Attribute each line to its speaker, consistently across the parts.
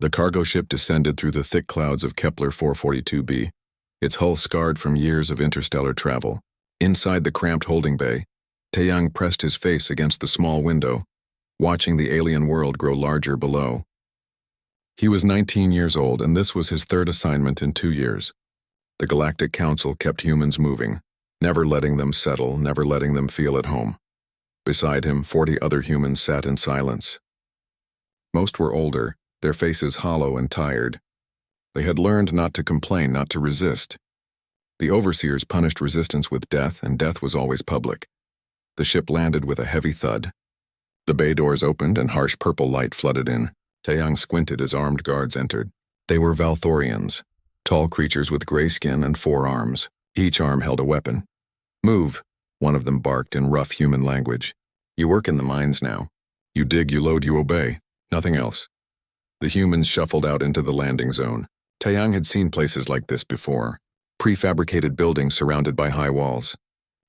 Speaker 1: The cargo ship descended through the thick clouds of Kepler 442b, its hull scarred from years of interstellar travel. Inside the cramped holding bay, Taeyang pressed his face against the small window, watching the alien world grow larger below. He was 19 years old, and this was his third assignment in 2 years. The Galactic Council kept humans moving, never letting them settle, never letting them feel at home. Beside him, 40 other humans sat in silence. Most were older, their faces hollow and tired. They had learned not to complain, not to resist. The overseers punished resistance with death, and death was always public. The ship landed with a heavy thud. The bay doors opened and harsh purple light flooded in. Taeyang squinted as armed guards entered. They were Valthorians, tall creatures with gray skin and 4 arms. Each arm held a weapon. "Move," one of them barked in rough human language. "You work in the mines now. You dig, you load, you obey. Nothing else." The humans shuffled out into the landing zone. Taeyang had seen places like this before. Prefabricated buildings surrounded by high walls.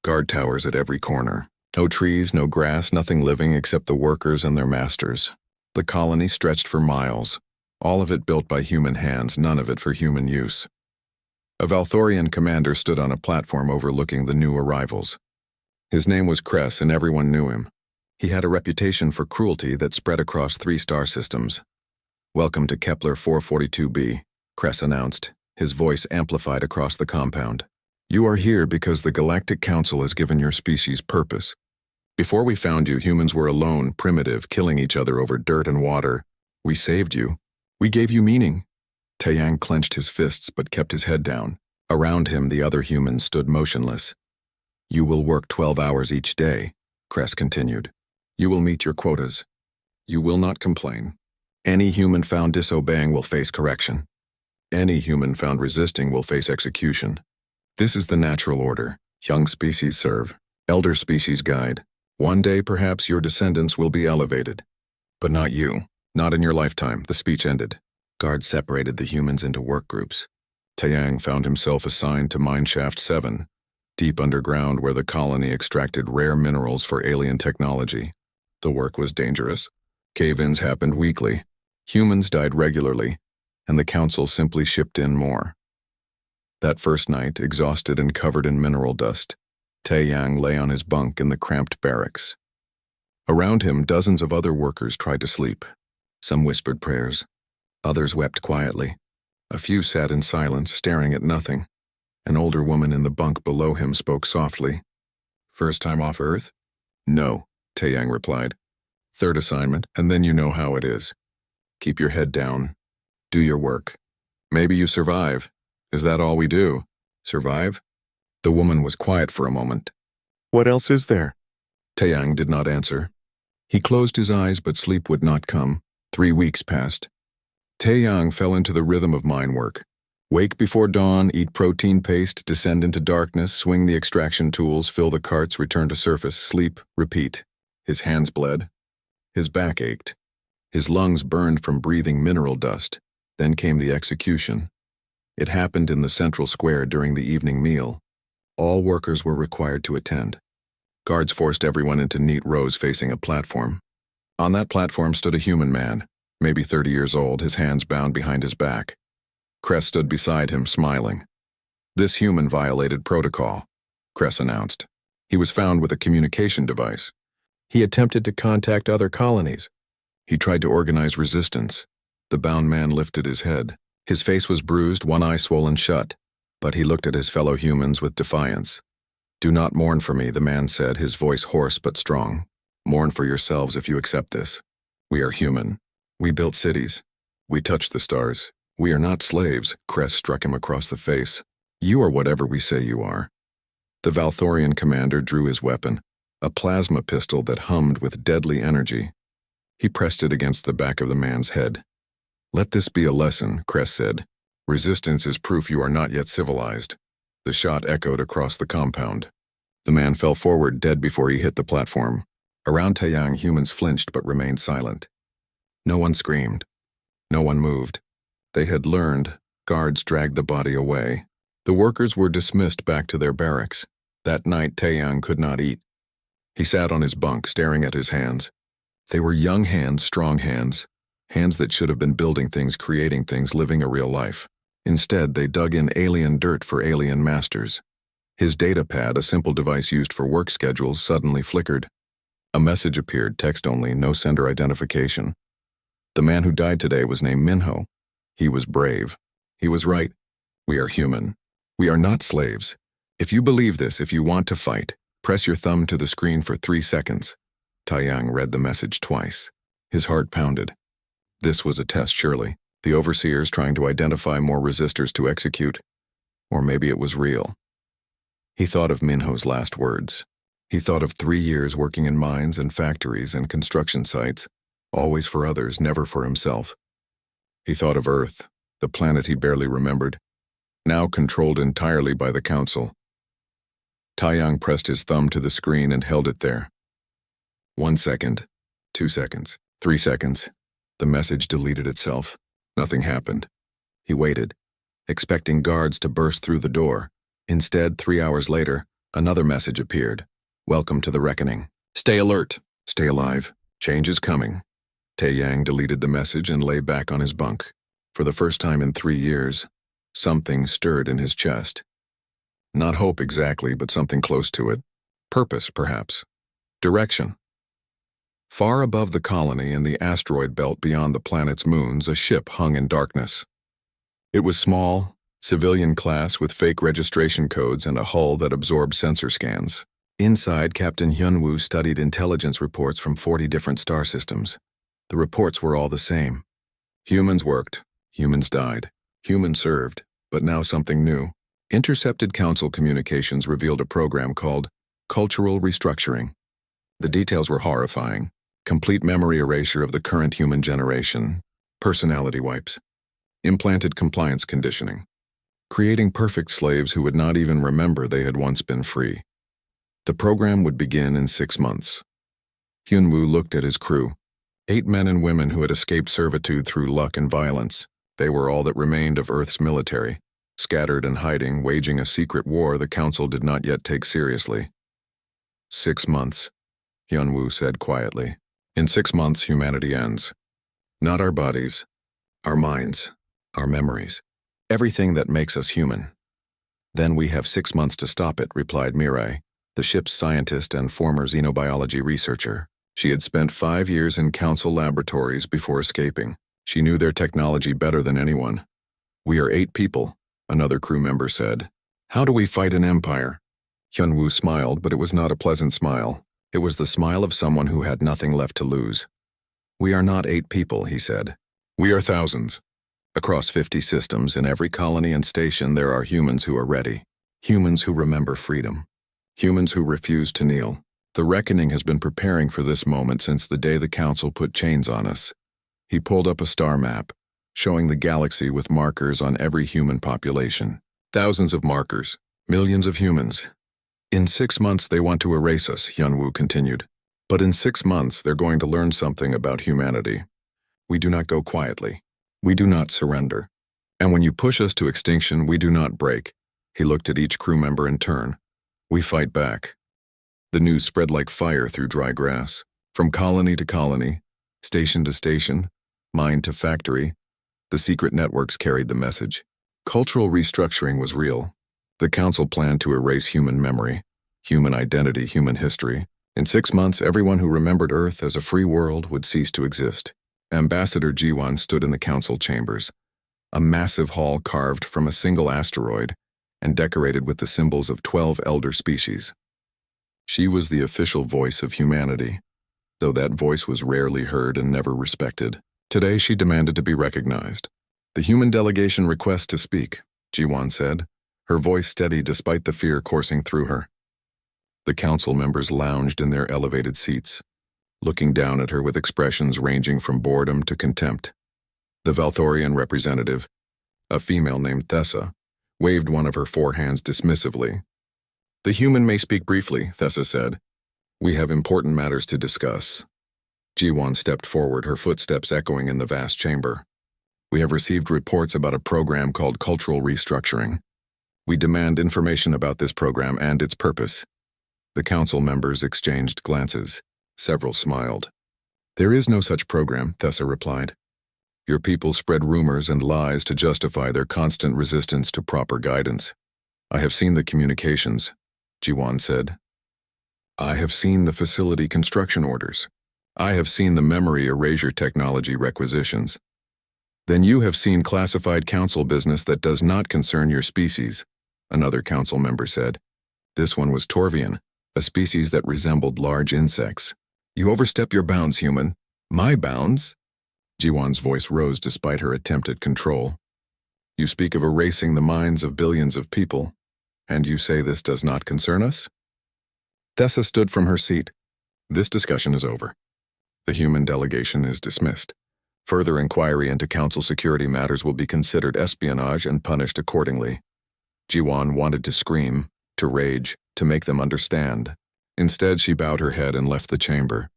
Speaker 1: Guard towers at every corner. No trees, no grass, nothing living except the workers and their masters. The colony stretched for miles, all of it built by human hands, none of it for human use. A Valthorian commander stood on a platform overlooking the new arrivals. His name was Kress, and everyone knew him. He had a reputation for cruelty that spread across 3 star systems. "Welcome to Kepler 442b, Kress announced, his voice amplified across the compound. "You are here because the Galactic Council has given your species purpose. Before we found you, humans were alone, primitive, killing each other over dirt and water. We saved you. We gave you meaning." Taeyang clenched his fists but kept his head down. Around him, the other humans stood motionless. "You will work 12 hours each day," Kress continued. "You will meet your quotas. You will not complain. Any human found disobeying will face correction. Any human found resisting will face execution. This is the natural order. Young species serve. Elder species guide. One day, perhaps, your descendants will be elevated. But not you. Not in your lifetime." The speech ended. Guards separated the humans into work groups. Taeyang found himself assigned to Mineshaft 7, deep underground where the colony extracted rare minerals for alien technology. The work was dangerous. Cave-ins happened weekly. Humans died regularly, and the council simply shipped in more. That first night, exhausted and covered in mineral dust, Taeyang lay on his bunk in the cramped barracks. Around him, dozens of other workers tried to sleep. Some whispered prayers. Others wept quietly. A few sat in silence, staring at nothing. An older woman in the bunk below him spoke softly. "First time off Earth?" "No," Taeyang replied. "Third assignment, and then you know how it is. Keep your head down. Do your work. Maybe you survive. Is that all we do? Survive?" The woman was quiet for a moment.
Speaker 2: "What else is there?"
Speaker 1: Taeyang did not answer. He closed his eyes, but sleep would not come. 3 weeks passed. Taeyang fell into the rhythm of mine work. Wake before dawn, eat protein paste, descend into darkness, swing the extraction tools, fill the carts, return to surface, sleep, repeat. His hands bled. His back ached. His lungs burned from breathing mineral dust. Then came the execution. It happened in the central square during the evening meal. All workers were required to attend. Guards forced everyone into neat rows facing a platform. On that platform stood a human man, maybe 30 years old, his hands bound behind his back. Kress stood beside him, smiling. "This human violated protocol," Kress announced. "He was found with a communication device. He attempted to contact other colonies. He tried to organize resistance." The bound man lifted his head. His face was bruised, one eye swollen shut, but he looked at his fellow humans with defiance. "Do not mourn for me," the man said, his voice hoarse but strong. "Mourn for yourselves if you accept this. We are human. We built cities. We touched the stars. We are not slaves." Kress struck him across the face. "You are whatever we say you are." The Valthorian commander drew his weapon, a plasma pistol that hummed with deadly energy. He pressed it against the back of the man's head. "Let this be a lesson," Kress said. "Resistance is proof you are not yet civilized." The shot echoed across the compound. The man fell forward, dead before he hit the platform. Around Taeyang, humans flinched but remained silent. No one screamed. No one moved. They had learned. Guards dragged the body away. The workers were dismissed back to their barracks. That night, Taeyang could not eat. He sat on his bunk, staring at his hands. They were young hands, strong hands Hands that should have been building things, creating things, living a real life. Instead, they dug in alien dirt for alien masters. His data pad, a simple device used for work schedules, suddenly flickered. A message appeared, text only, no sender identification. The man who died today was named Minho. He was brave. He was right. We are human. We are not slaves. If you believe this, if you want to fight, press your thumb to the screen for 3 seconds. Taiyang read the message twice. His heart pounded. This was a test, surely. The overseers trying to identify more resistors to execute. Or maybe it was real. He thought of Minho's last words. He thought of 3 years working in mines and factories and construction sites, always for others, never for himself. He thought of Earth, the planet he barely remembered, now controlled entirely by the Council. Taiyang pressed his thumb to the screen and held it there. 1 second, 2 seconds, 3 seconds. The message deleted itself. Nothing happened. He waited, expecting guards to burst through the door. Instead, 3 hours later, another message appeared. Welcome to the reckoning. Stay alert. Stay alive. Change is coming. Taiyang deleted the message and lay back on his bunk. For the first time in 3 years, something stirred in his chest. Not hope exactly, but something close to it. Purpose, perhaps. Direction. Far above the colony in the asteroid belt beyond the planet's moons, a ship hung in darkness. It was small, civilian class with fake registration codes and a hull that absorbed sensor scans. Inside, Captain Hyunwoo studied intelligence reports from 40 different star systems. The reports were all the same. Humans worked, humans died, humans served, but now something new. Intercepted Council communications revealed a program called Cultural Restructuring. The details were horrifying. Complete memory erasure of the current human generation, personality wipes, implanted compliance conditioning, creating perfect slaves who would not even remember they had once been free. The program would begin in 6 months. Hyunwoo looked at his crew. 8 men and women who had escaped servitude through luck and violence. They were all that remained of Earth's military, scattered and hiding, waging a secret war the Council did not yet take seriously. 6 months, Hyunwoo said quietly. In 6 months, humanity ends. Not our bodies, our minds, our memories, everything that makes us human. Then we have 6 months to stop it, replied Mirai, the ship's scientist and former xenobiology researcher. She had spent 5 years in Council laboratories before escaping. She knew their technology better than anyone. We are 8 people, another crew member said. How do we fight an empire? Hyunwoo smiled, but it was not a pleasant smile. It was the smile of someone who had nothing left to lose. We are not 8 people, he said. We are thousands. Across 50 systems, in every colony and station, there are humans who are ready. Humans who remember freedom. Humans who refuse to kneel. The reckoning has been preparing for this moment since the day the Council put chains on us. He pulled up a star map, showing the galaxy with markers on every human population. Thousands of markers. Millions of humans. In 6 months they want to erase us, Hyunwoo continued. But in 6 months they're going to learn something about humanity. We do not go quietly. We do not surrender. And when you push us to extinction, we do not break. He looked at each crew member in turn. We fight back. The news spread like fire through dry grass. From colony to colony, station to station, mine to factory, the secret networks carried the message. Cultural restructuring was real. The Council planned to erase human memory, human identity, human history. In 6 months, everyone who remembered Earth as a free world would cease to exist. Ambassador Jiwan stood in the Council chambers, a massive hall carved from a single asteroid and decorated with the symbols of 12 elder species. She was the official voice of humanity, though that voice was rarely heard and never respected. Today she demanded to be recognized. The human delegation requests to speak, Jiwan said, her voice steady despite the fear coursing through her. The Council members lounged in their elevated seats, looking down at her with expressions ranging from boredom to contempt. The Valthorian representative, a female named Thessa, waved one of her 4 hands dismissively. The human may speak briefly, Thessa said. We have important matters to discuss. Jiwan stepped forward, her footsteps echoing in the vast chamber. We have received reports about a program called Cultural Restructuring. We demand information about this program and its purpose. The Council members exchanged glances. Several smiled. There is no such program, Thessa replied. Your people spread rumors and lies to justify their constant resistance to proper guidance. I have seen the communications, Jiwan said. I have seen the facility construction orders. I have seen the memory erasure technology requisitions. Then you have seen classified council business that does not concern your species, another council member said. This one was Torvian, a species that resembled large insects. You overstep your bounds, human. My bounds? Jiwan's voice rose despite her attempt at control. You speak of erasing the minds of billions of people, and you say this does not concern us? Thessa stood from her seat. This discussion is over. The human delegation is dismissed. Further inquiry into council security matters will be considered espionage and punished accordingly. Jiwan wanted to scream, to rage, to make them understand. Instead, she bowed her head and left the chamber.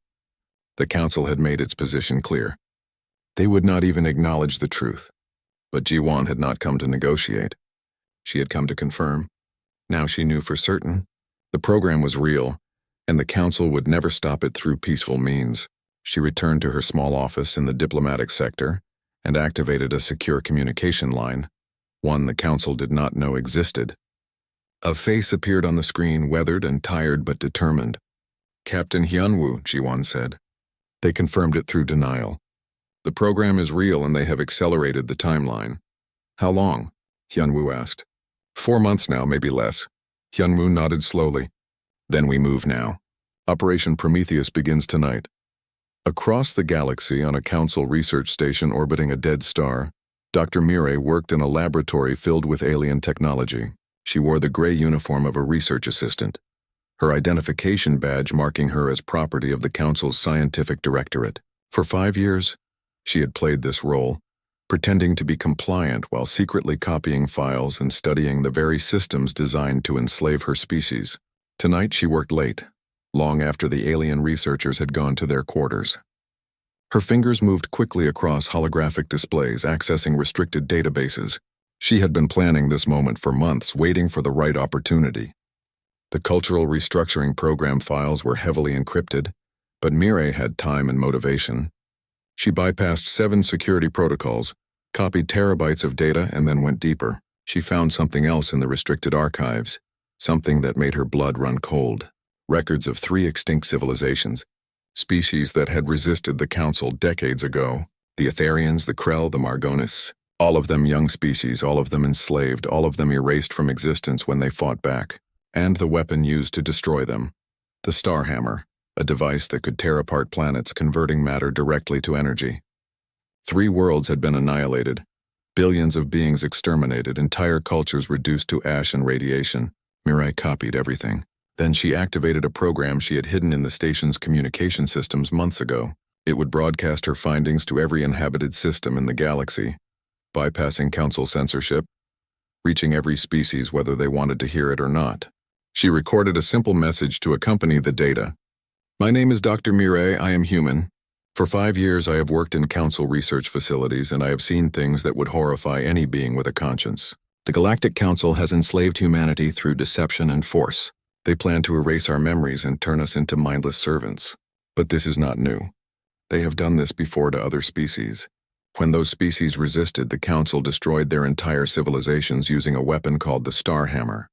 Speaker 1: The council had made its position clear. They would not even acknowledge the truth. But Jiwan had not come to negotiate. She had come to confirm. Now she knew for certain. The program was real, and the council would never stop it through peaceful means. She returned to her small office in the diplomatic sector and activated a secure communication line, one the council did not know existed. A face appeared on the screen, weathered and tired but determined. Captain Hyunwoo, Jiwan said. They confirmed it through denial. The program is real and they have accelerated the timeline. How long? Hyunwoo asked. 4 months now, maybe less. Hyunwoo nodded slowly. Then we move now. Operation Prometheus begins tonight. Across the galaxy on a council research station orbiting a dead star, Dr. Mirai worked in a laboratory filled with alien technology. She wore the gray uniform of a research assistant, her identification badge marking her as property of the council's scientific directorate. For 5 years, she had played this role, pretending to be compliant while secretly copying files and studying the very systems designed to enslave her species. Tonight she worked late, long after the alien researchers had gone to their quarters. Her fingers moved quickly across holographic displays, accessing restricted databases. She had been planning this moment for months, waiting for the right opportunity. The cultural restructuring program files were heavily encrypted, but Mirai had time and motivation. She bypassed 7 security protocols, copied terabytes of data, and then went deeper. She found something else in the restricted archives, something that made her blood run cold. Records of 3 extinct civilizations, species that had resisted the council decades ago. The Etherians, the Krell, the Margonis. All of them young species, all of them enslaved, all of them erased from existence when they fought back. And the weapon used to destroy them. The Starhammer, a device that could tear apart planets, converting matter directly to energy. 3 worlds had been annihilated. Billions of beings exterminated, entire cultures reduced to ash and radiation. Mirai copied everything. Then she activated a program she had hidden in the station's communication systems months ago. It would broadcast her findings to every inhabited system in the galaxy, bypassing council censorship, reaching every species whether they wanted to hear it or not. She recorded a simple message to accompany the data. My name is Dr. Mirai, I am human. For 5 years I have worked in council research facilities and I have seen things that would horrify any being with a conscience. The Galactic Council has enslaved humanity through deception and force. They plan to erase our memories and turn us into mindless servants. But this is not new. They have done this before to other species. When those species resisted, the Council destroyed their entire civilizations using a weapon called the Starhammer.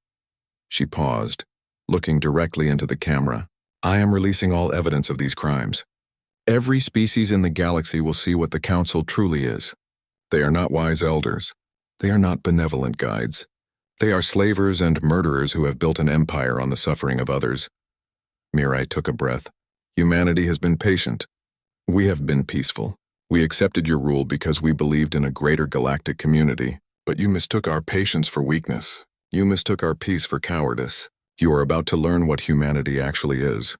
Speaker 1: She paused, looking directly into the camera. I am releasing all evidence of these crimes. Every species in the galaxy will see what the Council truly is. They are not wise elders. They are not benevolent guides. They are slavers and murderers who have built an empire on the suffering of others. Mirai took a breath. Humanity has been patient. We have been peaceful. We accepted your rule because we believed in a greater galactic community. But you mistook our patience for weakness. You mistook our peace for cowardice. You are about to learn what humanity actually is.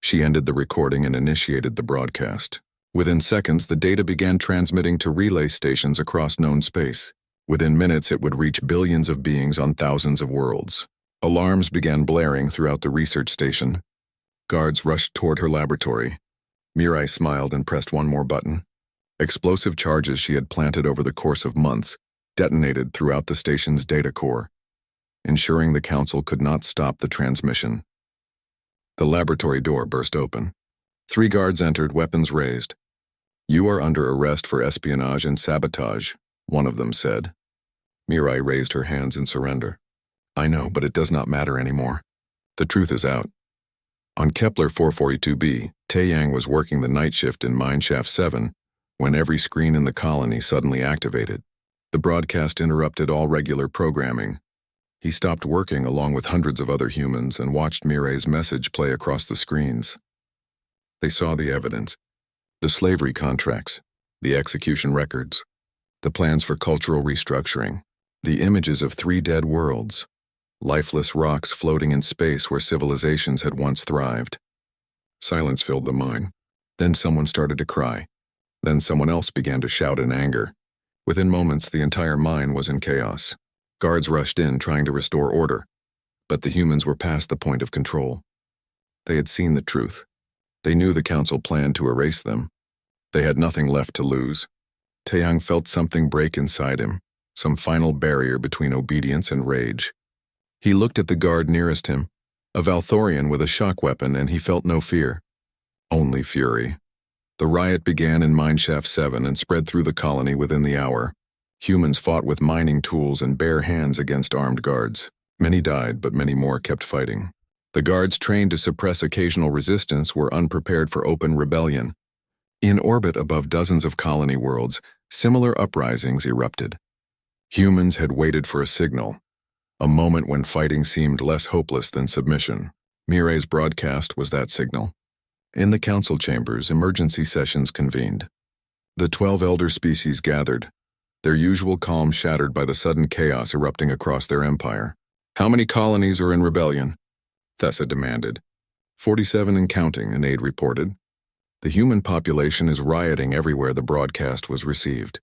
Speaker 1: She ended the recording and initiated the broadcast. Within seconds, the data began transmitting to relay stations across known space. Within minutes, it would reach billions of beings on thousands of worlds. Alarms began blaring throughout the research station. Guards rushed toward her laboratory. Mirai smiled and pressed one more button. Explosive charges she had planted over the course of months detonated throughout the station's data core, ensuring the Council could not stop the transmission. The laboratory door burst open. 3 guards entered, weapons raised. "You are under arrest for espionage and sabotage," one of them said. Mirai raised her hands in surrender. "I know, but it does not matter anymore. The truth is out." On Kepler 442b, Taeyang was working the night shift in Mineshaft 7 when every screen in the colony suddenly activated. The broadcast interrupted all regular programming. He stopped working along with hundreds of other humans and watched Mirai's message play across the screens. They saw the evidence: the slavery contracts, the execution records, the plans for cultural restructuring, the images of 3 dead worlds, lifeless rocks floating in space where civilizations had once thrived. Silence filled the mine. Then someone started to cry. Then someone else began to shout in anger. Within moments, the entire mine was in chaos. Guards rushed in, trying to restore order. But the humans were past the point of control. They had seen the truth. They knew the council planned to erase them. They had nothing left to lose. Taeyang felt something break inside him, some final barrier between obedience and rage. He looked at the guard nearest him, a Valthorian with a shock weapon, and he felt no fear. Only fury. The riot began in Mineshaft 7 and spread through the colony within the hour. Humans fought with mining tools and bare hands against armed guards. Many died, but many more kept fighting. The guards trained to suppress occasional resistance were unprepared for open rebellion. In orbit above dozens of colony worlds, similar uprisings erupted. Humans had waited for a signal, a moment when fighting seemed less hopeless than submission. Mirai's broadcast was that signal. In the council chambers, emergency sessions convened. The 12 elder species gathered, their usual calm shattered by the sudden chaos erupting across their empire. "How many colonies are in rebellion?" Thessa demanded. 47 and counting, an aide reported. "The human population is rioting everywhere the broadcast was received.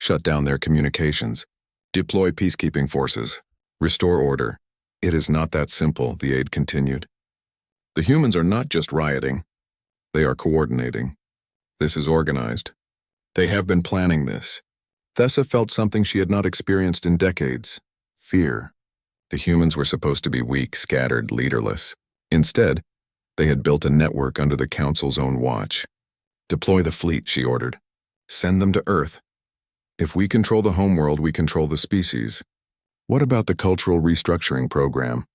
Speaker 1: Shut down their communications. Deploy peacekeeping forces. Restore order." "It is not that simple," the aide continued. "The humans are not just rioting. They are coordinating. This is organized. They have been planning this." Thessa felt something she had not experienced in decades: fear. The humans were supposed to be weak, scattered, leaderless. Instead, they had built a network under the council's own watch. "Deploy the fleet," she ordered. "Send them to Earth. If we control the homeworld, we control the species." "What about the cultural restructuring program?"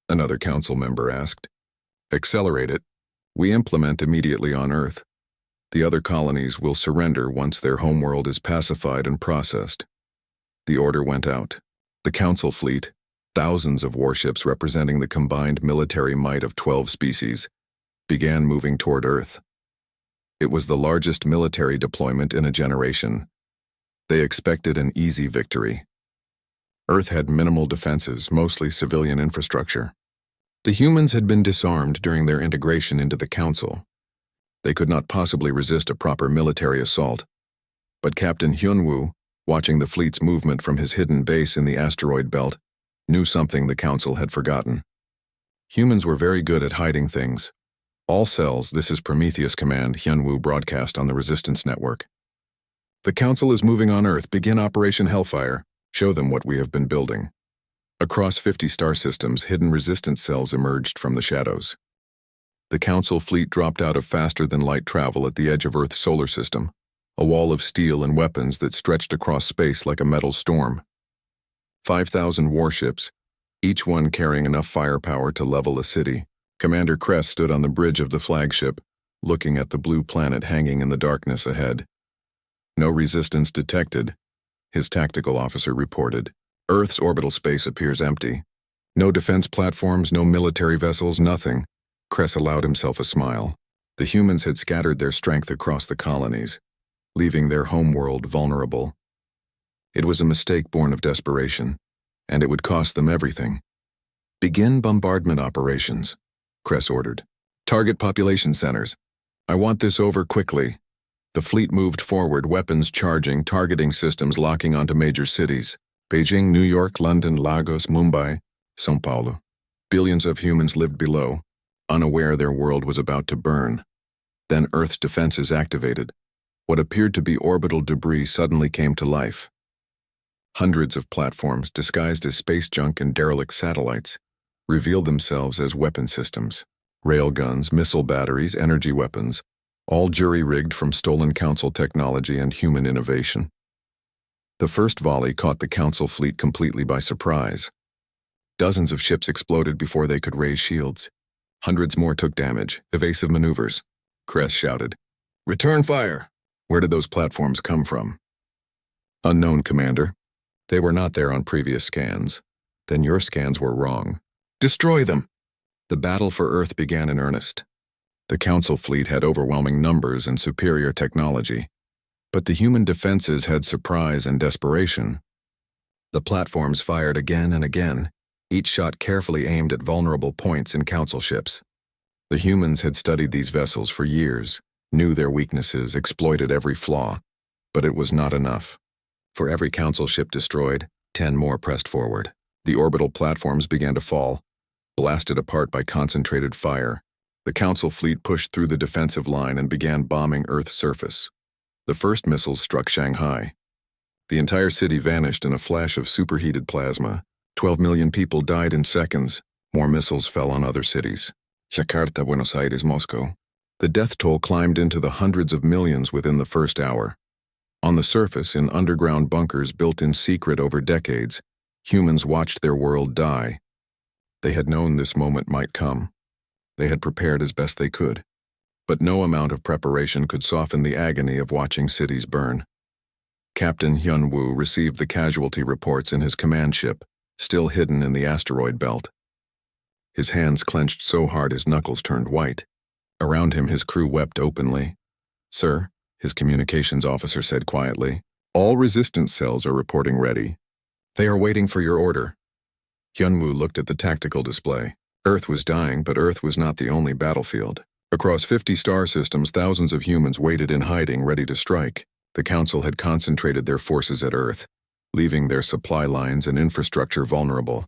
Speaker 1: another council member asked. "Accelerate it. We implement immediately on Earth. The other colonies will surrender once their homeworld is pacified and processed." The order went out. The council fleet, thousands of warships representing the combined military might of 12 species, began moving toward Earth. It was the largest military deployment in a generation. They expected an easy victory. Earth had minimal defenses, mostly civilian infrastructure. The humans had been disarmed during their integration into the council. They could not possibly resist a proper military assault. But Captain Hyunwoo, watching the fleet's movement from his hidden base in the asteroid belt, knew something the council had forgotten. Humans were very good at hiding things. "All cells, this is Prometheus Command," Hyunwoo broadcast on the Resistance Network. "The council is moving on Earth. Begin Operation Hellfire. Show them what we have been building." Across 50 star systems, hidden resistance cells emerged from the shadows. The council fleet dropped out of faster-than-light travel at the edge of Earth's solar system, a wall of steel and weapons that stretched across space like a metal storm. 5,000 warships, each one carrying enough firepower to level a city. Commander Kress stood on the bridge of the flagship, looking at the blue planet hanging in the darkness ahead. "No resistance detected," his tactical officer reported. "Earth's orbital space appears empty. No defense platforms, no military vessels, nothing." Kress allowed himself a smile. The humans had scattered their strength across the colonies, leaving their homeworld vulnerable. It was a mistake born of desperation, and it would cost them everything. "Begin bombardment operations," Kress ordered. "Target population centers. I want this over quickly." The fleet moved forward, weapons charging, targeting systems locking onto major cities: Beijing, New York, London, Lagos, Mumbai, São Paulo. Billions of humans lived below, unaware their world was about to burn. Then Earth's defenses activated. What appeared to be orbital debris suddenly came to life. Hundreds of platforms, disguised as space junk and derelict satellites, revealed themselves as weapon systems. Railguns, missile batteries, energy weapons, all jury-rigged from stolen council technology and human innovation. The first volley caught the council fleet completely by surprise. Dozens of ships exploded before they could raise shields. Hundreds more took damage, evasive maneuvers. Kress shouted, "Return fire!" Where did those platforms come from? Unknown, Commander. They were not there on previous scans. Then your scans were wrong. Destroy them! The battle for Earth began in earnest. The Council fleet had overwhelming numbers and superior technology, but the human defenses had surprise and desperation. The platforms fired again and again, each shot carefully aimed at vulnerable points in Council ships. The humans had studied these vessels for years, knew their weaknesses, exploited every flaw, but it was not enough. For every Council ship destroyed, 10 more pressed forward. The orbital platforms began to fall, blasted apart by concentrated fire. The Council fleet pushed through the defensive line and began bombing Earth's surface. The first missiles struck Shanghai. The entire city vanished in a flash of superheated plasma. 12 million people died in seconds. More missiles fell on other cities. Jakarta, Buenos Aires, Moscow. The death toll climbed into the hundreds of millions within the first hour. On the surface, in underground bunkers built in secret over decades, humans watched their world die. They had known this moment might come. They had prepared as best they could. But no amount of preparation could soften the agony of watching cities burn. Captain Hyun-woo received the casualty reports in his command ship, still hidden in the asteroid belt. His hands clenched so hard his knuckles turned white. Around him his crew wept openly. "Sir," his communications officer said quietly, "all resistance cells are reporting ready. They are waiting for your order." Hyun-woo looked at the tactical display. Earth was dying, but Earth was not the only battlefield. Across 50 star systems, thousands of humans waited in hiding, ready to strike. The Council had concentrated their forces at Earth, leaving their supply lines and infrastructure vulnerable.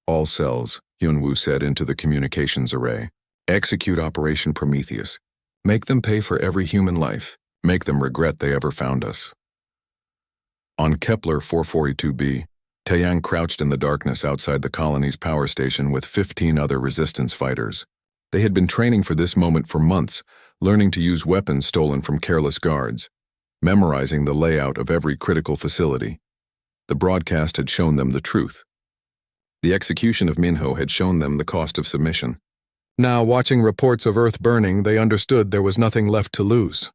Speaker 1: "All cells," Hyun-woo said into the communications array. "Execute Operation Prometheus. Make them pay for every human life. Make them regret they ever found us." On Kepler 442b, Taeyang crouched in the darkness outside the colony's power station with 15 other resistance fighters. They had been training for this moment for months, learning to use weapons stolen from careless guards, memorizing the layout of every critical facility. The broadcast had shown them the truth. The execution of Minho had shown them the cost of submission. Now, watching reports of Earth burning, they understood there was nothing left to lose.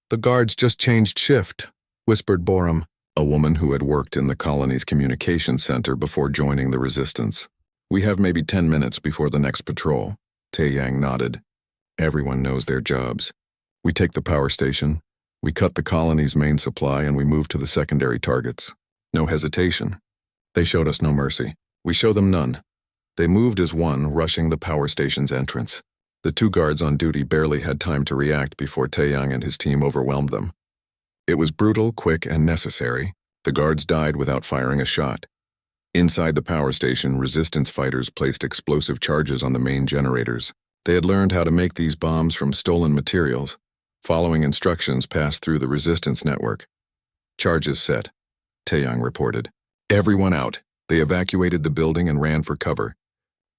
Speaker 1: "The guards just changed shift," whispered Borum, a woman who had worked in the colony's communications center before joining the resistance. "We have maybe 10 minutes before the next patrol." Taeyang nodded. "Everyone knows their jobs. We take the power station, we cut the colony's main supply, and we move to the secondary targets. No hesitation. They showed us no mercy. We show them none." They moved as one, rushing the power station's entrance. The 2 guards on duty barely had time to react before Taeyang and his team overwhelmed them. It was brutal, quick, and necessary. The guards died without firing a shot. Inside the power station, resistance fighters placed explosive charges on the main generators. They had learned how to make these bombs from stolen materials. Following instructions passed through the resistance network. "Charges set," Taeyang reported. "Everyone out." They evacuated the building and ran for cover.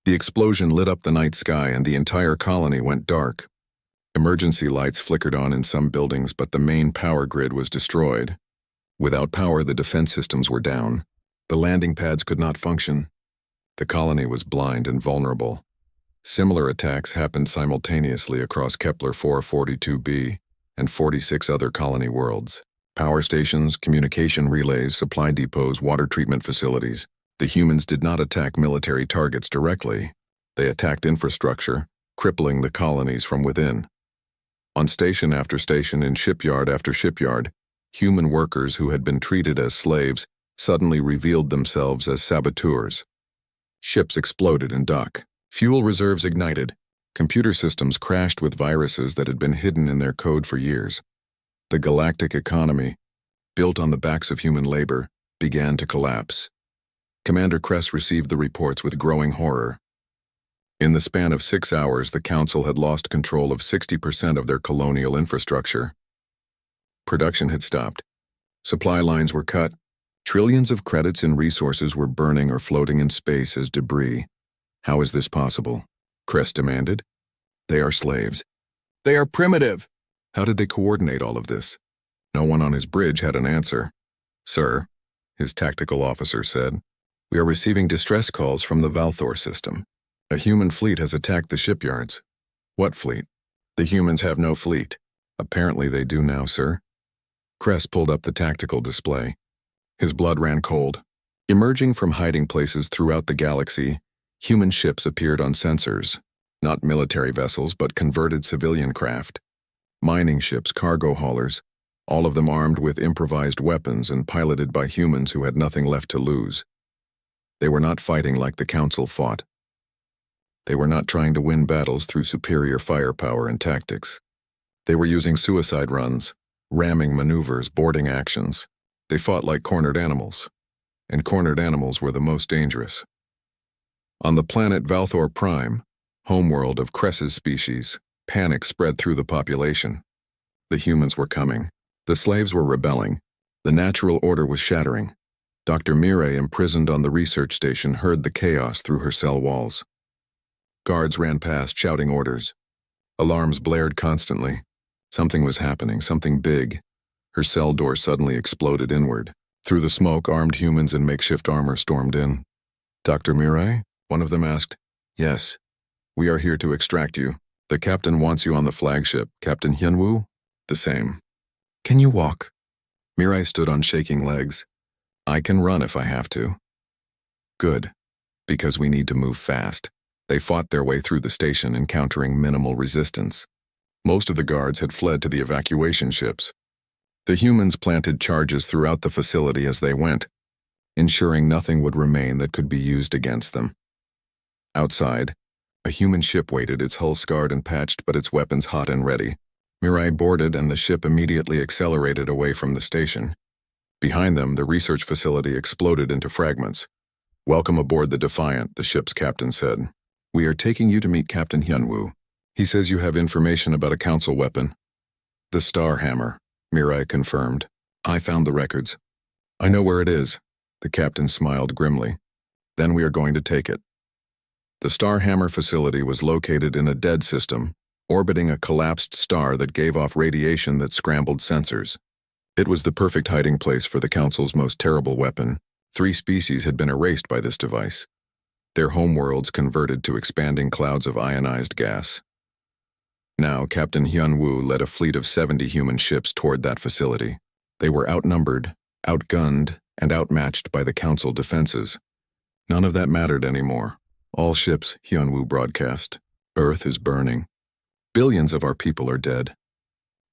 Speaker 1: The explosion lit up the night sky and the entire colony went dark. Emergency lights flickered on in some buildings, but the main power grid was destroyed. Without power, the defense systems were down. The landing pads could not function. The colony was blind and vulnerable. Similar attacks happened simultaneously across Kepler 442b and 46 other colony worlds. Power stations, communication relays, supply depots, water treatment facilities. The humans did not attack military targets directly. They attacked infrastructure, crippling the colonies from within. On station after station, in shipyard after shipyard, human workers who had been treated as slaves suddenly revealed themselves as saboteurs. Ships exploded in dock. Fuel reserves ignited. Computer systems crashed with viruses that had been hidden in their code for years. The galactic economy, built on the backs of human labor, began to collapse. Commander Kress received the reports with growing horror. In the span of 6 hours, the Council had lost control of 60% of their colonial infrastructure. Production had stopped. Supply lines were cut. Trillions of credits and resources were burning or floating in space as debris. "How is this possible?" Kress demanded. "They are slaves.
Speaker 3: They are primitive.
Speaker 1: How did they coordinate all of this? No one on his bridge had an answer. Sir, his tactical officer said, we are receiving distress calls from the Valthor system. A human fleet has attacked the shipyards. What fleet? The humans have no fleet. Apparently they do now, sir. Kress pulled up the tactical display. His blood ran cold. Emerging from hiding places throughout the galaxy, human ships appeared on sensors. Not military vessels, but converted civilian craft. Mining ships, cargo haulers, all of them armed with improvised weapons and piloted by humans who had nothing left to lose. They were not fighting like the Council fought. They were not trying to win battles through superior firepower and tactics. They were using suicide runs, ramming maneuvers, boarding actions. They fought like cornered animals, and cornered animals were the most dangerous. On the planet Valthor Prime, homeworld of Kress's species, panic spread through the population. The humans were coming. The slaves were rebelling. The natural order was shattering. Dr. Mirai, imprisoned on the research station, heard the chaos through her cell walls. Guards ran past, shouting orders. Alarms blared constantly. Something was happening, something big. Her cell door suddenly exploded inward. Through the smoke, armed humans in makeshift armor stormed in. Dr. Mirai? One of them asked. Yes. We are here to extract you. The captain wants you on the flagship. Captain Hyunwoo? The same. Can you walk? Mirai stood on shaking legs. I can run if I have to. Good. Because we need to move fast. They fought their way through the station, encountering minimal resistance. Most of the guards had fled to the evacuation ships. The humans planted charges throughout the facility as they went, ensuring nothing would remain that could be used against them. Outside, a human ship waited, its hull scarred and patched but its weapons hot and ready. Mirai boarded and the ship immediately accelerated away from the station. Behind them, the research facility exploded into fragments. Welcome aboard the Defiant, the ship's captain said. We are taking you to meet Captain Hyunwoo. He says you have information about a council weapon. The Star Hammer, Mirai confirmed. I found the records. I know where it is. The captain smiled grimly. Then we are going to take it. The Star Hammer facility was located in a dead system, orbiting a collapsed star that gave off radiation that scrambled sensors. It was the perfect hiding place for the Council's most terrible weapon. 3 species had been erased by this device. Their homeworlds converted to expanding clouds of ionized gas. Now, Captain Hyunwoo led a fleet of 70 human ships toward that facility. They were outnumbered, outgunned, and outmatched by the Council defenses. None of that mattered anymore. All ships, Hyunwoo broadcast. Earth is burning. Billions of our people are dead.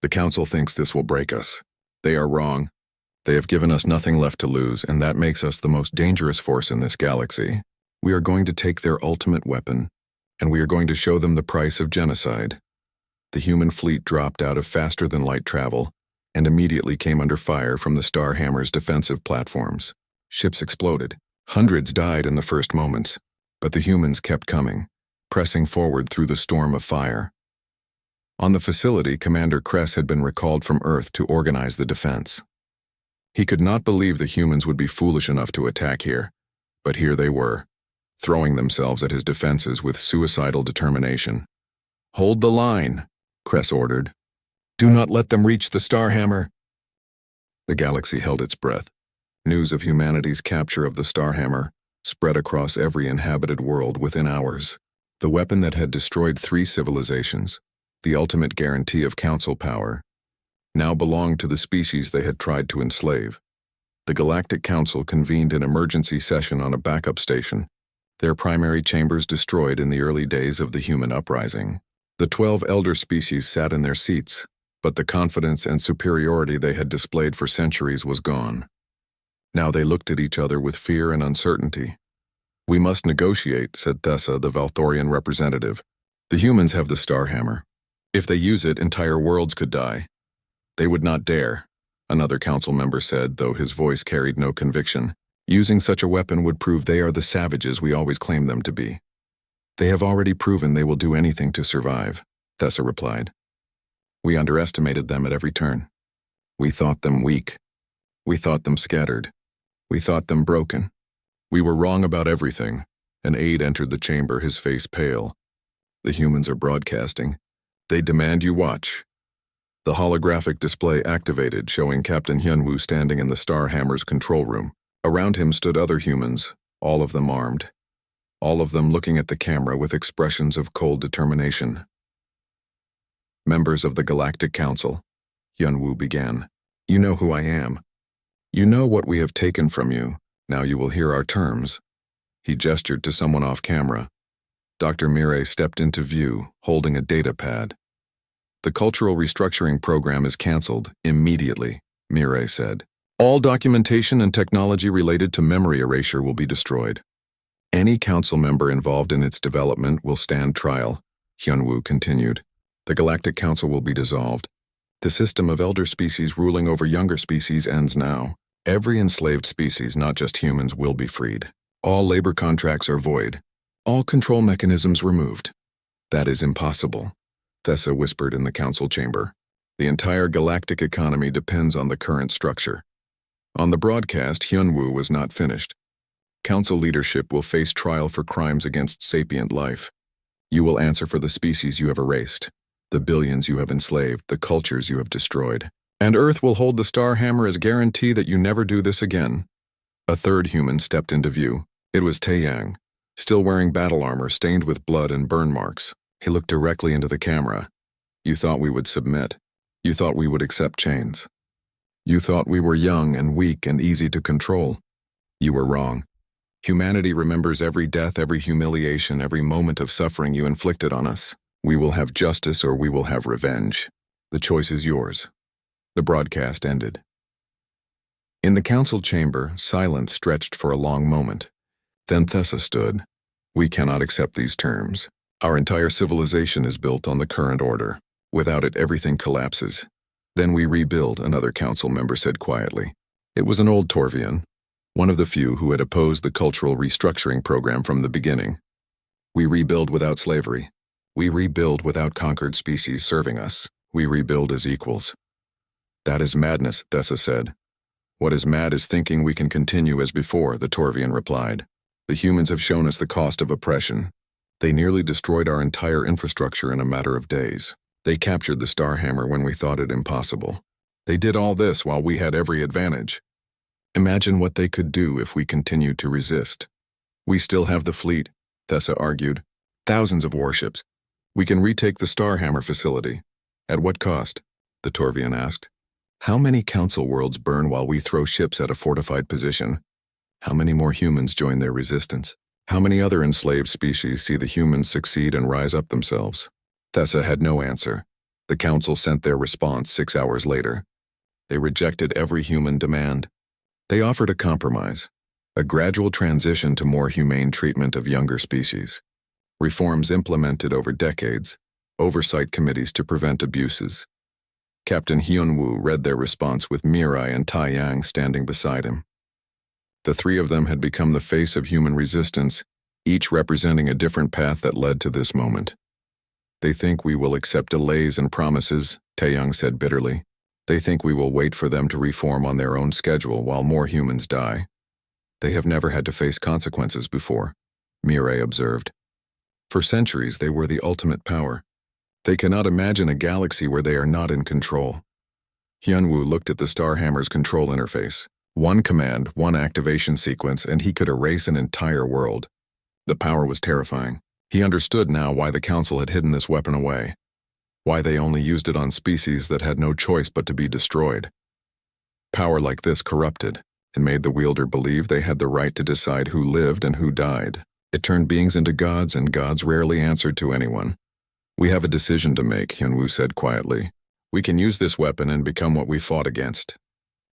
Speaker 1: The Council thinks this will break us. They are wrong. They have given us nothing left to lose, and that makes us the most dangerous force in this galaxy. We are going to take their ultimate weapon, and we are going to show them the price of genocide. The human fleet dropped out of faster-than-light travel and immediately came under fire from the Star Hammer's defensive platforms. Ships exploded. Hundreds died in the first moments, but the humans kept coming, pressing forward through the storm of fire. On the facility, Commander Kress had been recalled from Earth to organize the defense. He could not believe the humans would be foolish enough to attack here, but here they were, throwing themselves at his defenses with suicidal determination. Hold the line, Kress ordered. Do not let them reach the Star Hammer. The galaxy held its breath. News of humanity's capture of the Star Hammer spread across every inhabited world within hours. The weapon that had destroyed 3 civilizations, the ultimate guarantee of Council power, now belonged to the species they had tried to enslave. The Galactic Council convened an emergency session on a backup station, their primary chambers destroyed in the early days of the human uprising. The 12 elder species sat in their seats, but the confidence and superiority they had displayed for centuries was gone. Now they looked at each other with fear and uncertainty. We must negotiate, said Thessa, the Valthorian representative. The humans have the Star Hammer. If they use it, entire worlds could die. They would not dare, another council member said, though his voice carried no conviction. Using such a weapon would prove they are the savages we always claimed them to be. They have already proven they will do anything to survive, Thessa replied. We underestimated them at every turn. We thought them weak. We thought them scattered. We thought them broken. We were wrong about everything. An aide entered the chamber, his face pale. The humans are broadcasting. They demand you watch. The holographic display activated, showing Captain Hyunwoo standing in the Starhammer's control room. Around him stood other humans, all of them armed. All of them looking at the camera with expressions of cold determination. Members of the Galactic Council, Hyunwoo began. You know who I am. You know what we have taken from you. Now you will hear our terms. He gestured to someone off camera. Dr. Mirai stepped into view, holding a data pad. The cultural restructuring program is cancelled immediately, Mirai said. All documentation and technology related to memory erasure will be destroyed. Any council member involved in its development will stand trial, Hyunwoo continued. The Galactic Council will be dissolved. The system of elder species ruling over younger species ends now. Every enslaved species, not just humans, will be freed. All labor contracts are void. All control mechanisms removed. That is impossible, Thessa whispered in the council chamber. The entire galactic economy depends on the current structure. On the broadcast, Hyunwoo was not finished. Council leadership will face trial for crimes against sapient life. You will answer for the species you have erased, the billions you have enslaved, the cultures you have destroyed. And Earth will hold the Starhammer as guarantee that you never do this again. A third human stepped into view. It was Taeyang, still wearing battle armor stained with blood and burn marks. He looked directly into the camera. You thought we would submit. You thought we would accept chains. You thought we were young and weak and easy to control. You were wrong. Humanity remembers every death, every humiliation, every moment of suffering you inflicted on us. We will have justice or we will have revenge. The choice is yours. The broadcast ended. In the council chamber, silence stretched for a long moment. Then Thessa stood. We cannot accept these terms. Our entire civilization is built on the current order. Without it, everything collapses. Then we rebuild, another council member said quietly. It was an old Torvian, one of the few who had opposed the cultural restructuring program from the beginning. We rebuild without slavery. We rebuild without conquered species serving us. We rebuild as equals. That is madness, Thessa said. What is mad is thinking we can continue as before, the Torvian replied. The humans have shown us the cost of oppression. They nearly destroyed our entire infrastructure in a matter of days. They captured the Starhammer when we thought it impossible. They did all this while we had every advantage. Imagine what they could do if we continued to resist. We still have the fleet, Thessa argued. Thousands of warships. We can retake the Starhammer facility. At what cost? The Torvian asked. How many council worlds burn while we throw ships at a fortified position? How many more humans join their resistance? How many other enslaved species see the humans succeed and rise up themselves? Thessa had no answer. The council sent their response 6 hours later. They rejected every human demand. They offered a compromise, a gradual transition to more humane treatment of younger species. Reforms implemented over decades, oversight committees to prevent abuses. Captain Hyunwoo read their response with Mirai and Taeyang standing beside him. The three of them had become the face of human resistance, each representing a different path that led to this moment. They think we will accept delays and promises, Taeyang said bitterly. They think we will wait for them to reform on their own schedule while more humans die. They have never had to face consequences before, Mirai observed. For centuries, they were the ultimate power. They cannot imagine a galaxy where they are not in control. Hyunwoo looked at the Starhammer's control interface. One command, one activation sequence, and he could erase an entire world. The power was terrifying. He understood now why the Council had hidden this weapon away. Why they only used it on species that had no choice but to be destroyed. Power like this corrupted. It made the wielder believe they had the right to decide who lived and who died. It turned beings into gods, and gods rarely answered to anyone. We have a decision to make, Hyunwoo said quietly. We can use this weapon and become what we fought against.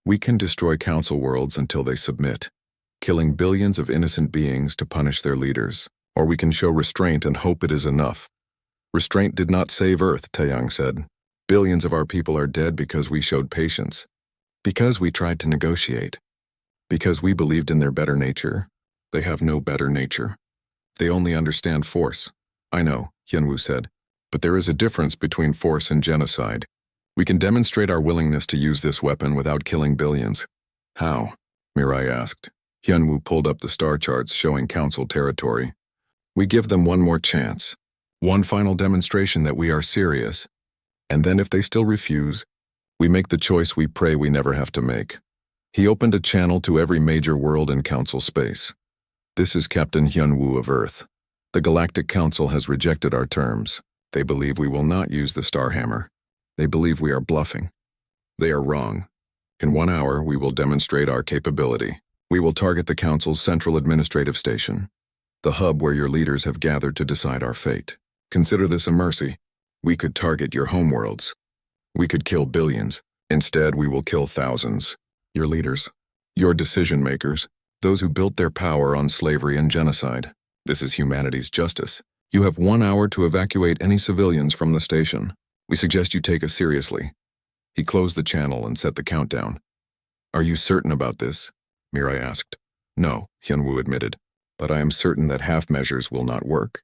Speaker 1: We can destroy council worlds until they submit, killing billions of innocent beings to punish their leaders. Or we can show restraint and hope it is enough. Restraint did not save Earth, Taeyang said. Billions of our people are dead because we showed patience. Because we tried to negotiate. Because we believed in their better nature. They have no better nature. They only understand force. I know, Hyunwoo said. But there is a difference between force and genocide. We can demonstrate our willingness to use this weapon without killing billions. How? Mirai asked. Hyunwoo pulled up the star charts showing council territory. We give them one more chance. One final demonstration that we are serious. And then if they still refuse, we make the choice we pray we never have to make. He opened a channel to every major world in Council space. This is Captain Hyunwoo of Earth. The Galactic Council has rejected our terms. They believe we will not use the Star Hammer. They believe we are bluffing. They are wrong. In 1 hour, we will demonstrate our capability. We will target the Council's central administrative station, the hub where your leaders have gathered to decide our fate. Consider this a mercy. We could target your homeworlds. We could kill billions. Instead, we will kill thousands. Your leaders, your decision-makers, those who built their power on slavery and genocide. This is humanity's justice. You have 1 hour to evacuate any civilians from the station. We suggest you take us seriously. He closed the channel and set the countdown. Are you certain about this? Mirai asked. No, Hyunwoo admitted, but I am certain that half measures will not work.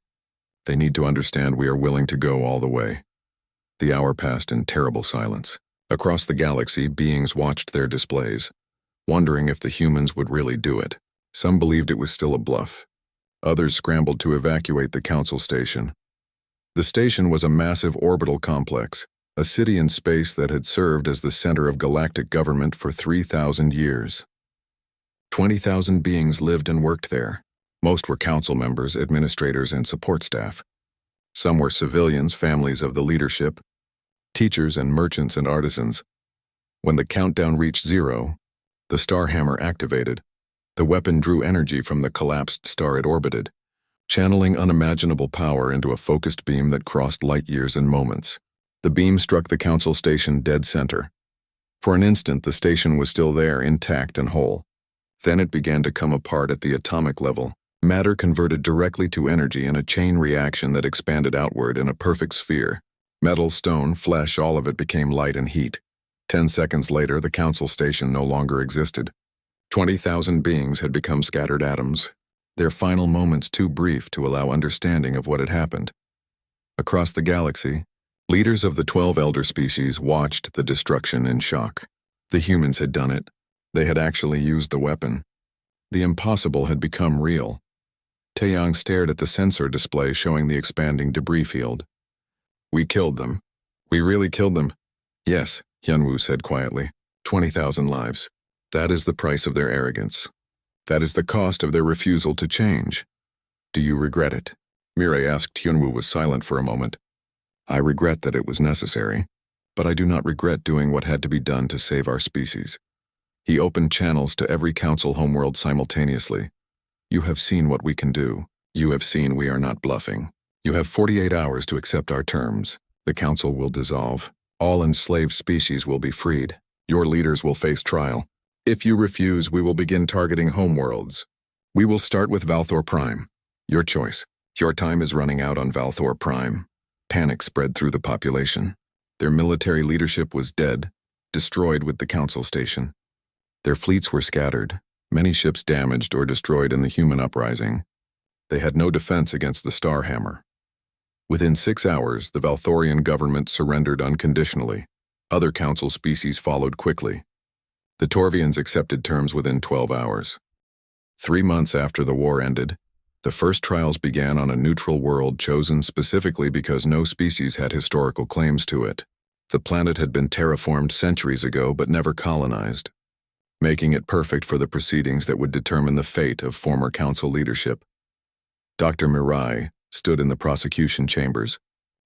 Speaker 1: They need to understand we are willing to go all the way. The hour passed in terrible silence. Across the galaxy, beings watched their displays, wondering if the humans would really do it. Some believed it was still a bluff. Others scrambled to evacuate the Council station. The station was a massive orbital complex, a city in space that had served as the center of galactic government for 3,000 years. 20,000 beings lived and worked there. Most were council members, administrators, and support staff. Some were civilians, families of the leadership, teachers and merchants and artisans. When the countdown reached 0, the Star Hammer activated. The weapon drew energy from the collapsed star it orbited, channeling unimaginable power into a focused beam that crossed light years in moments. The beam struck the Council station dead center. For an instant, the station was still there, intact and whole. Then it began to come apart at the atomic level. Matter converted directly to energy in a chain reaction that expanded outward in a perfect sphere. Metal, stone, flesh, all of it became light and heat. 10 seconds later, the Council station no longer existed. 20,000 beings had become scattered atoms, their final moments too brief to allow understanding of what had happened. Across the galaxy, leaders of the 12 elder species watched the destruction in shock. The humans had done it. They had actually used the weapon. The impossible had become real. Taeyang stared at the sensor display showing the expanding debris field. We killed them. We really killed them. Yes, Hyunwoo said quietly. 20,000 lives. That is the price of their arrogance. That is the cost of their refusal to change. Do you regret it? Mirai asked. Hyunwoo was silent for a moment. I regret that it was necessary, but I do not regret doing what had to be done to save our species. He opened channels to every Council homeworld simultaneously. You have seen what we can do. You have seen we are not bluffing. You have 48 hours to accept our terms. The Council will dissolve. All enslaved species will be freed. Your leaders will face trial. If you refuse, we will begin targeting homeworlds. We will start with Valthor Prime. Your choice. Your time is running out on Valthor Prime. Panic spread through the population. Their military leadership was dead, destroyed with the Council station. Their fleets were scattered, many ships damaged or destroyed in the human uprising. They had no defense against the Star Hammer. Within 6 hours, the Valthorian government surrendered unconditionally. Other Council species followed quickly. The Torvians accepted terms within 12 hours. 3 months after the war ended, the first trials began on a neutral world chosen specifically because no species had historical claims to it. The planet had been terraformed centuries ago but never colonized, making it perfect for the proceedings that would determine the fate of former Council leadership. Dr. Mirai stood in the prosecution chambers,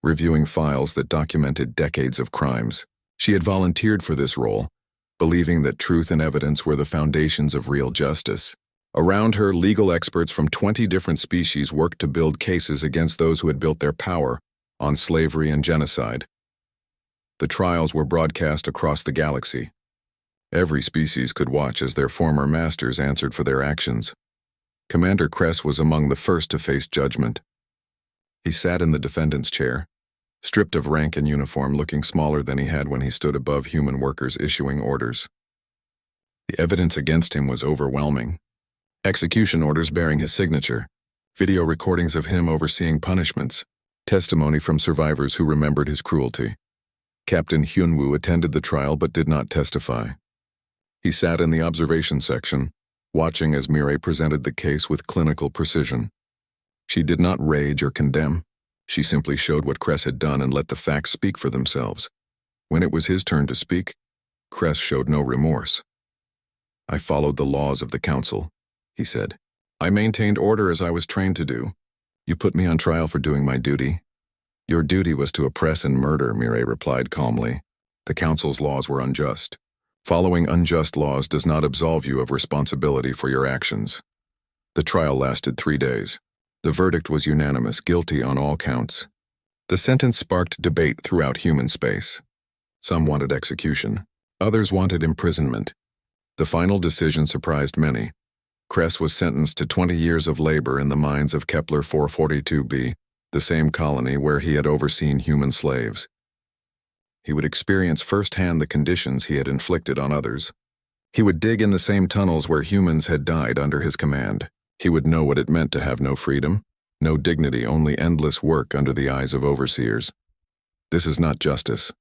Speaker 1: reviewing files that documented decades of crimes. She had volunteered for this role, believing that truth and evidence were the foundations of real justice. Around her, legal experts from 20 different species worked to build cases against those who had built their power on slavery and genocide. The trials were broadcast across the galaxy. Every species could watch as their former masters answered for their actions. Commander Kress was among the first to face judgment. He sat in the defendant's chair, stripped of rank and uniform, looking smaller than he had when he stood above human workers issuing orders. The evidence against him was overwhelming. Execution orders bearing his signature, video recordings of him overseeing punishments, testimony from survivors who remembered his cruelty. Captain Hyunwoo attended the trial but did not testify. He sat in the observation section, watching as Mirai presented the case with clinical precision. She did not rage or condemn. She simply showed what Cress had done and let the facts speak for themselves. When it was his turn to speak, Cress showed no remorse. "I followed the laws of the council," he said. "I maintained order as I was trained to do. You put me on trial for doing my duty." "Your duty was to oppress and murder," Mireille replied calmly. "The council's laws were unjust. Following unjust laws does not absolve you of responsibility for your actions." The trial lasted 3 days. The verdict was unanimous, guilty on all counts. The sentence sparked debate throughout human space. Some wanted execution. Others wanted imprisonment. The final decision surprised many. Cress was sentenced to 20 years of labor in the mines of Kepler 442b, the same colony where he had overseen human slaves. He would experience firsthand the conditions he had inflicted on others. He would dig in the same tunnels where humans had died under his command. He would know what it meant to have no freedom, no dignity, only endless work under the eyes of overseers. "This is not justice,"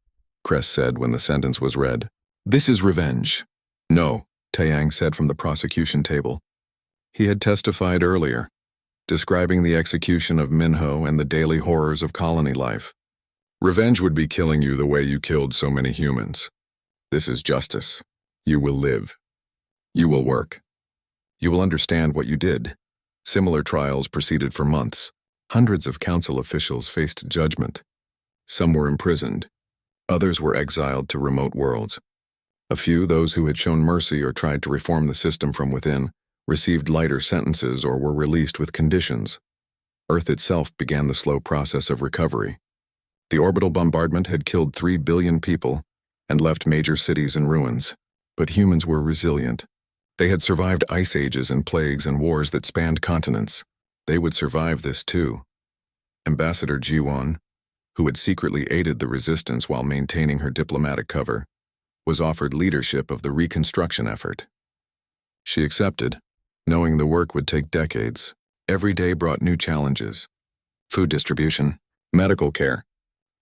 Speaker 1: Cress said when the sentence was read. "This is revenge." "No," Taeyang said from the prosecution table. He had testified earlier, describing the execution of Minho and the daily horrors of colony life. "Revenge would be killing you the way you killed so many humans. This is justice. You will live. You will work. You will understand what you did." Similar trials proceeded for months. Hundreds of council officials faced judgment. Some were imprisoned. Others were exiled to remote worlds. A few, those who had shown mercy or tried to reform the system from within, received lighter sentences or were released with conditions. Earth itself began the slow process of recovery. The orbital bombardment had killed 3 billion people and left major cities in ruins. But humans were resilient. They had survived ice ages and plagues and wars that spanned continents. They would survive this too. Ambassador Jiwon, who had secretly aided the resistance while maintaining her diplomatic cover, was offered leadership of the reconstruction effort. She accepted, knowing the work would take decades. Every day brought new challenges: food distribution, medical care,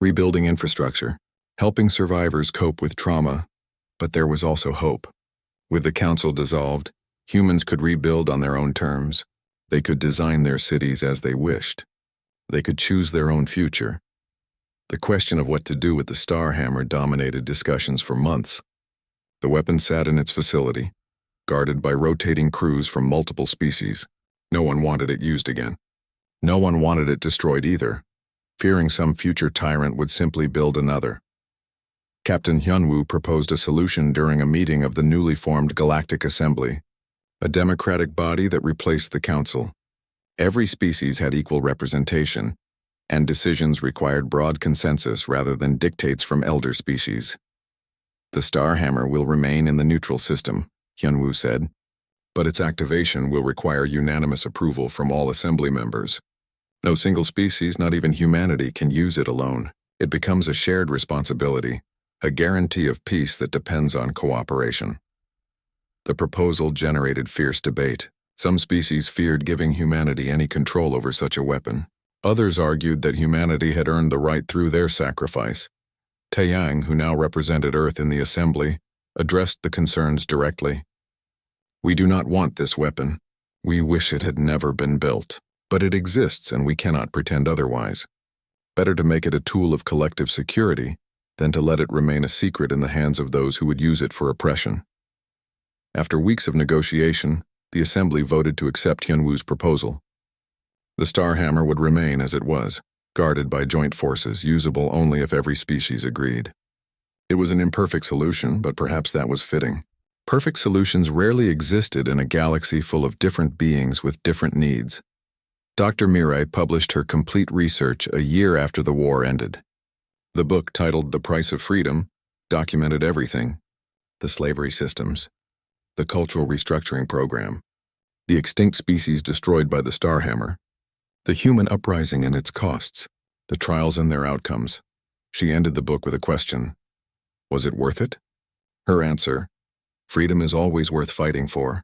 Speaker 1: rebuilding infrastructure, helping survivors cope with trauma. But there was also hope. With the council dissolved, humans could rebuild on their own terms. They could design their cities as they wished. They could choose their own future. The question of what to do with the Star Hammer dominated discussions for months. The weapon sat in its facility, guarded by rotating crews from multiple species. No one wanted it used again. No one wanted it destroyed either, fearing some future tyrant would simply build another. Captain Hyunwoo proposed a solution during a meeting of the newly formed Galactic Assembly, a democratic body that replaced the Council. Every species had equal representation, and decisions required broad consensus rather than dictates from elder species. "The Star Hammer will remain in the neutral system," Hyunwoo said, "but its activation will require unanimous approval from all Assembly members. No single species, not even humanity, can use it alone. It becomes a shared responsibility, a guarantee of peace that depends on cooperation." The proposal generated fierce debate. Some species feared giving humanity any control over such a weapon. Others argued that humanity had earned the right through their sacrifice. Taeyang, who now represented Earth in the Assembly, addressed the concerns directly. "We do not want this weapon. We wish it had never been built. But it exists and we cannot pretend otherwise. Better to make it a tool of collective security than to let it remain a secret in the hands of those who would use it for oppression." After weeks of negotiation, the Assembly voted to accept Hyunwoo's proposal. The Star Hammer would remain as it was, guarded by joint forces, usable only if every species agreed. It was an imperfect solution, but perhaps that was fitting. Perfect solutions rarely existed in a galaxy full of different beings with different needs. Dr. Mireille published her complete research a year after the war ended. The book, titled The Price of Freedom, documented everything: the slavery systems, the cultural restructuring program, the extinct species destroyed by the Star Hammer, the human uprising and its costs, the trials and their outcomes. She ended the book with a question: was it worth it? Her answer: freedom is always worth fighting for.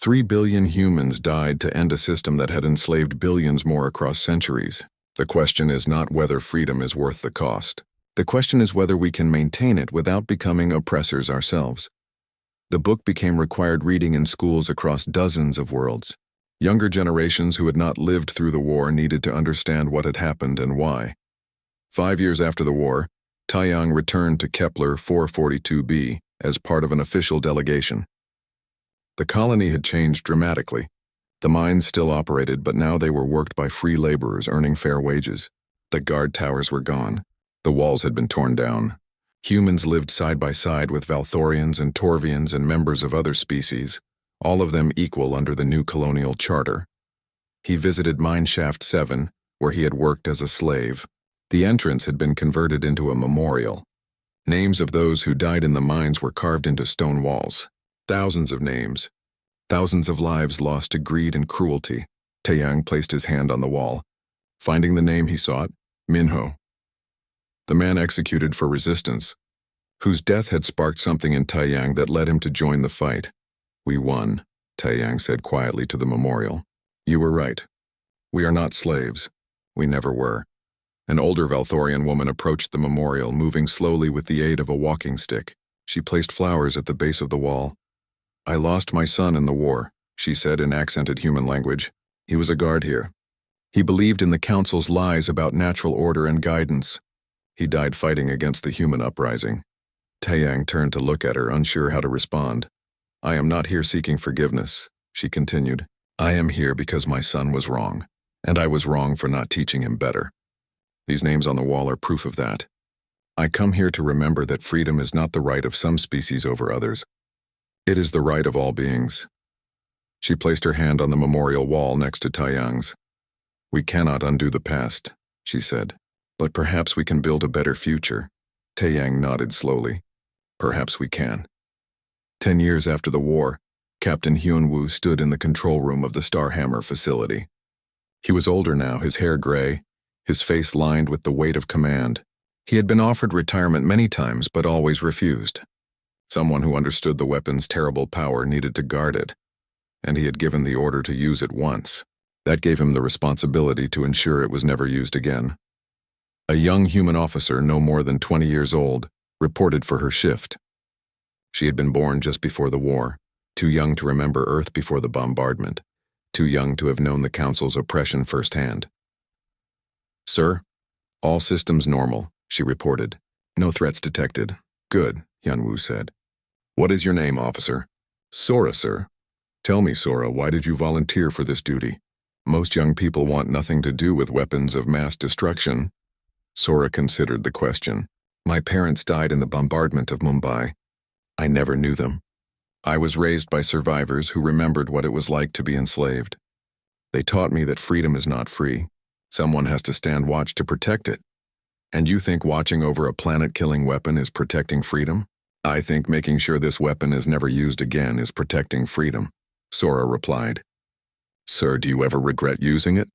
Speaker 1: 3 billion humans died to end a system that had enslaved billions more across centuries. The question is not whether freedom is worth the cost. The question is whether we can maintain it without becoming oppressors ourselves. The book became required reading in schools across dozens of worlds. Younger generations who had not lived through the war needed to understand what had happened and why. 5 years after the war, Taiyang returned to Kepler 442b as part of an official delegation. The colony had changed dramatically. The mines still operated, but now they were worked by free laborers earning fair wages. The guard towers were gone. The walls had been torn down. Humans lived side by side with Valthorians and Torvians and members of other species, all of them equal under the new colonial charter. He visited Mineshaft 7, where he had worked as a slave. The entrance had been converted into a memorial. Names of those who died in the mines were carved into stone walls. Thousands of names. Thousands of lives lost to greed and cruelty. Taiyang placed his hand on the wall. Finding the name he sought, Minho. The man executed for resistance, whose death had sparked something in Taiyang that led him to join the fight. We won, Taiyang said quietly to the memorial. You were right. We are not slaves. We never were. An older Valthorian woman approached the memorial, moving slowly with the aid of a walking stick. She placed flowers at the base of the wall. I lost my son in the war, she said in accented human language. He was a guard here. He believed in the Council's lies about natural order and guidance. He died fighting against the human uprising. Taiyang turned to look at her, unsure how to respond. I am not here seeking forgiveness, she continued. I am here because my son was wrong, and I was wrong for not teaching him better. These names on the wall are proof of that. I come here to remember that freedom is not the right of some species over others. It is the right of all beings. She placed her hand on the memorial wall next to Taiyang's. We cannot undo the past, she said, but perhaps we can build a better future. Taiyang nodded slowly. Perhaps we can. 10 years after the war, Captain Hyunwoo stood in the control room of the Starhammer facility. He was older now, his hair gray, his face lined with the weight of command. He had been offered retirement many times, but always refused. Someone who understood the weapon's terrible power needed to guard it, and he had given the order to use it once. That gave him the responsibility to ensure it was never used again. A young human officer, no more than 20 years old, reported for her shift. She had been born just before the war, too young to remember Earth before the bombardment, too young to have known the Council's oppression firsthand. Sir, all systems normal, she reported. No threats detected. Good, Hyunwoo said. What is your name, officer? Sora, sir. Tell me, Sora, why did you volunteer for this duty? Most young people want nothing to do with weapons of mass destruction. Sora considered the question. My parents died in the bombardment of Mumbai. I never knew them. I was raised by survivors who remembered what it was like to be enslaved. They taught me that freedom is not free. Someone has to stand watch to protect it. And you think watching over a planet-killing weapon is protecting freedom? I think making sure this weapon is never used again is protecting freedom, Sora replied. Sir, do you ever regret using it?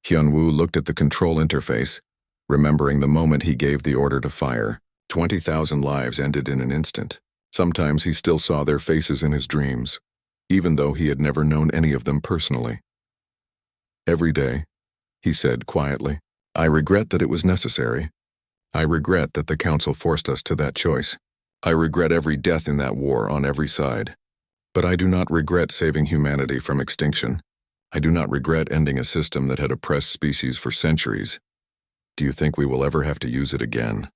Speaker 1: Hyunwoo looked at the control interface, remembering the moment he gave the order to fire. 20,000 lives ended in an instant. Sometimes he still saw their faces in his dreams, even though he had never known any of them personally. Every day, he said quietly, I regret that it was necessary. I regret that the Council forced us to that choice. I regret every death in that war on every side. But I do not regret saving humanity from extinction. I do not regret ending a system that had oppressed species for centuries. Do you think we will ever have to use it again?